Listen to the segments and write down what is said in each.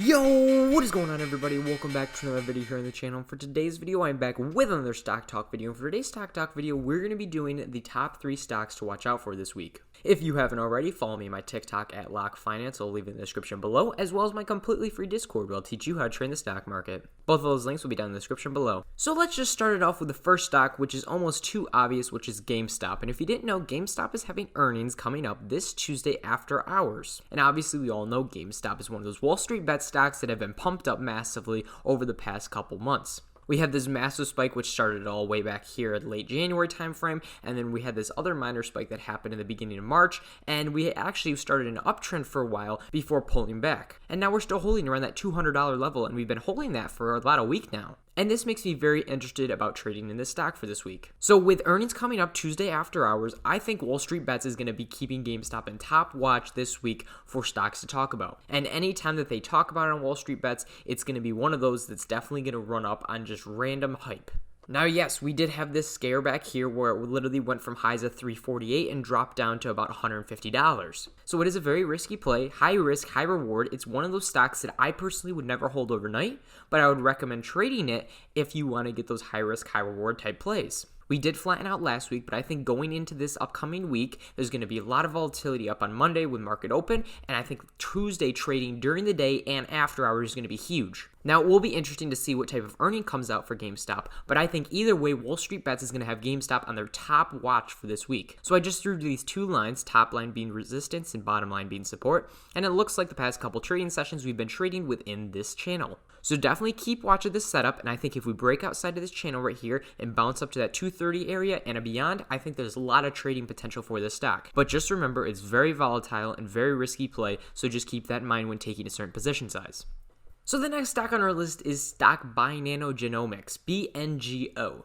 Yo, what is going on, everybody? Welcome back to another video here on the channel. For today's video, I'm back with another stock talk video. And for today's stock talk video, we're going to be doing the top 3 stocks to watch out for this week. If you haven't already, follow me on my TikTok at Lock Finance. I'll leave it in the description below, as well as my completely free Discord where I'll teach you how to trade the stock market. Both of those links will be down in the description below. So let's just start it off with the first stock, which is almost too obvious, which is GameStop. And if you didn't know, GameStop is having earnings coming up this Tuesday after hours. And obviously, we all know GameStop is one of those Wall Street bet stocks that have been pumped up massively over the past couple months. We had this massive spike which started all way back here at late January timeframe, and then we had this other minor spike that happened in the beginning of March, and we actually started an uptrend for a while before pulling back. And now we're still holding around that $200 level, and we've been holding that for about a week now. And this makes me very interested about trading in this stock for this week. So with earnings coming up Tuesday after hours, I think Wall Street Bets is going to be keeping GameStop in top watch this week for stocks to talk about. And anytime that they talk about it on Wall Street Bets, it's going to be one of those that's definitely going to run up on just random hype. Now, yes, we did have this scare back here where it literally went from highs of $348 and dropped down to about $150. So it is a very risky play, high risk, high reward. It's one of those stocks that I personally would never hold overnight, but I would recommend trading it if you want to get those high risk, high reward type plays. We did flatten out last week, but I think going into this upcoming week, there's going to be a lot of volatility up on Monday with market open, and I think Tuesday trading during the day and after hours is going to be huge. Now, it will be interesting to see what type of earning comes out for GameStop, but I think either way, Wall Street Bets is going to have GameStop on their top watch for this week. So I just drew these two lines, top line being resistance and bottom line being support, and it looks like the past couple trading sessions we've been trading within this channel. So definitely keep watching this setup, and I think if we break outside of this channel right here and bounce up to that 230 area and beyond, I think there's a lot of trading potential for this stock. But just remember, it's very volatile and very risky play, so just keep that in mind when taking a certain position size. So the next stock on our list is stock Genomics, BNGO.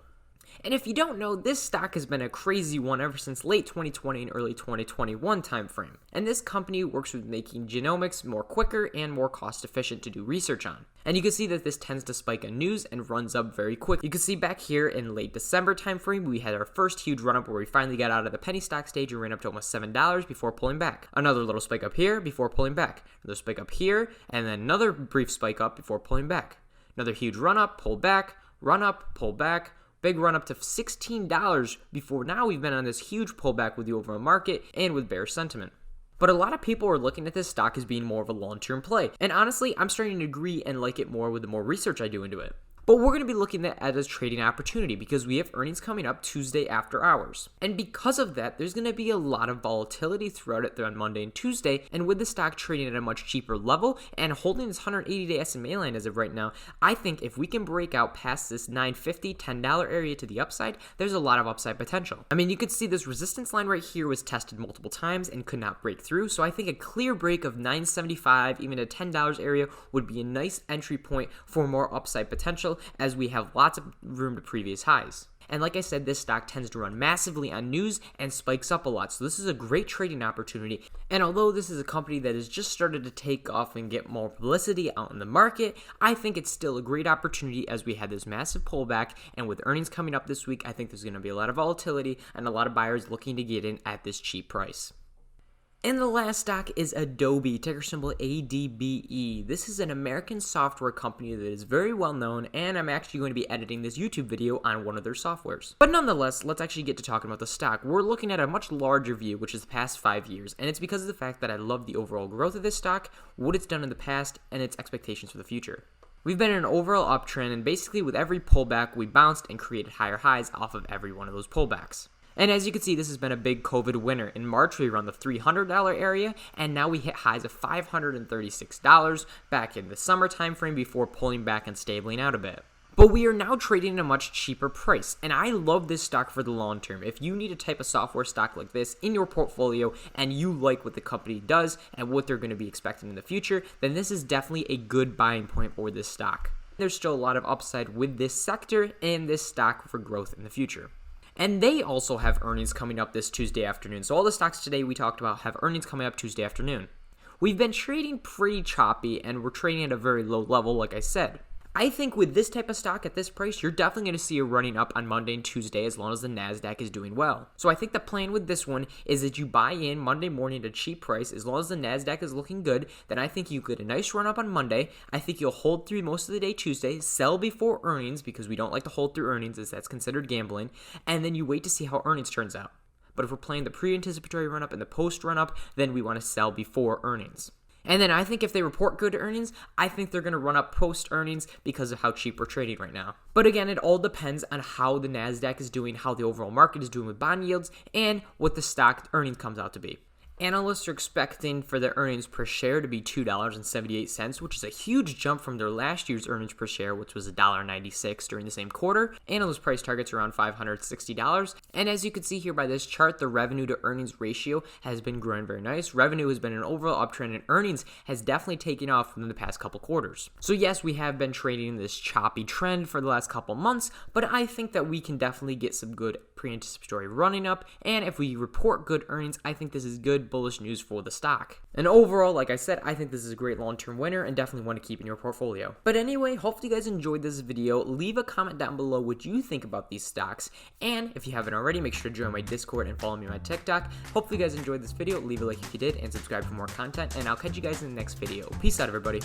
And if you don't know, this stock has been a crazy one ever since late 2020 and early 2021 timeframe. And this company works with making genomics more quicker and more cost efficient to do research on. And you can see that this tends to spike on news and runs up very quick. You can see back here in late December timeframe, we had our first huge run up where we finally got out of the penny stock stage and ran up to almost $7 before pulling back. Another little spike up here before pulling back. Another spike up here, and then another brief spike up before pulling back. Another huge run up, pull back, run up, pull back. Big run up to $16 before now we've been on this huge pullback with the overall market and with bearish sentiment. But a lot of people are looking at this stock as being more of a long-term play. And honestly, I'm starting to agree and like it more with the more research I do into it. But we're going to be looking at it as trading opportunity because we have earnings coming up Tuesday after hours. And because of that, there's going to be a lot of volatility throughout it on Monday and Tuesday. And with the stock trading at a much cheaper level and holding this 180-day SMA line as of right now, I think if we can break out past this $9.50, $10 area to the upside, there's a lot of upside potential. I mean, you could see this resistance line right here was tested multiple times and could not break through. So I think a clear break of $9.75, even a $10 area would be a nice entry point for more upside potential, as we have lots of room to previous highs. And like I said, this stock tends to run massively on news and spikes up a lot. So this is a great trading opportunity. And although this is a company that has just started to take off and get more publicity out in the market, I think it's still a great opportunity as we had this massive pullback. And with earnings coming up this week, I think there's going to be a lot of volatility and a lot of buyers looking to get in at this cheap price. And the last stock is Adobe, ticker symbol ADBE. This is an American software company that is very well known, and I'm actually going to be editing this YouTube video on one of their softwares. But nonetheless, let's actually get to talking about the stock. We're looking at a much larger view, which is the past 5 years, and it's because of the fact that I love the overall growth of this stock, what it's done in the past, and its expectations for the future. We've been in an overall uptrend, and basically with every pullback, we bounced and created higher highs off of every one of those pullbacks. And as you can see, this has been a big COVID winner. In March, we were on the $300 area, and now we hit highs of $536 back in the summer time frame before pulling back and stabling out a bit. But we are now trading at a much cheaper price, and I love this stock for the long term. If you need a type of software stock like this in your portfolio and you like what the company does and what they're going to be expecting in the future, then this is definitely a good buying point for this stock. There's still a lot of upside with this sector and this stock for growth in the future. And they also have earnings coming up this Tuesday afternoon. So all the stocks today we talked about have earnings coming up Tuesday afternoon. We've been trading pretty choppy, and we're trading at a very low level, like I said. I think with this type of stock at this price, you're definitely going to see a running up on Monday and Tuesday as long as the NASDAQ is doing well. So I think the plan with this one is that you buy in Monday morning at a cheap price. As long as the NASDAQ is looking good, then I think you get a nice run up on Monday. I think you'll hold through most of the day Tuesday, sell before earnings because we don't like to hold through earnings as that's considered gambling, and then you wait to see how earnings turns out. But if we're playing the pre-anticipatory run up and the post run up, then we want to sell before earnings. And then I think if they report good earnings, I think they're going to run up post-earnings because of how cheap we're trading right now. But again, it all depends on how the NASDAQ is doing, how the overall market is doing with bond yields, and what the stock earnings comes out to be. Analysts are expecting for their earnings per share to be $2.78, which is a huge jump from their last year's earnings per share, which was $1.96 during the same quarter. Analyst price targets around $560. And as you can see here by this chart, the revenue to earnings ratio has been growing very nice. Revenue has been an overall uptrend, and earnings has definitely taken off in the past couple quarters. So yes, we have been trading in this choppy trend for the last couple months, but I think that we can definitely get some good pre-anticipatory running up. And if we report good earnings, I think this is good bullish news for the stock. And overall, like I said, I think this is a great long-term winner and definitely want to keep in your portfolio. But anyway, hopefully you guys enjoyed this video. Leave a comment down below what you think about these stocks. And if you haven't already, make sure to join my Discord and follow me on my TikTok. Hopefully you guys enjoyed this video. Leave a like if you did and subscribe for more content. And I'll catch you guys in the next video. Peace out, everybody.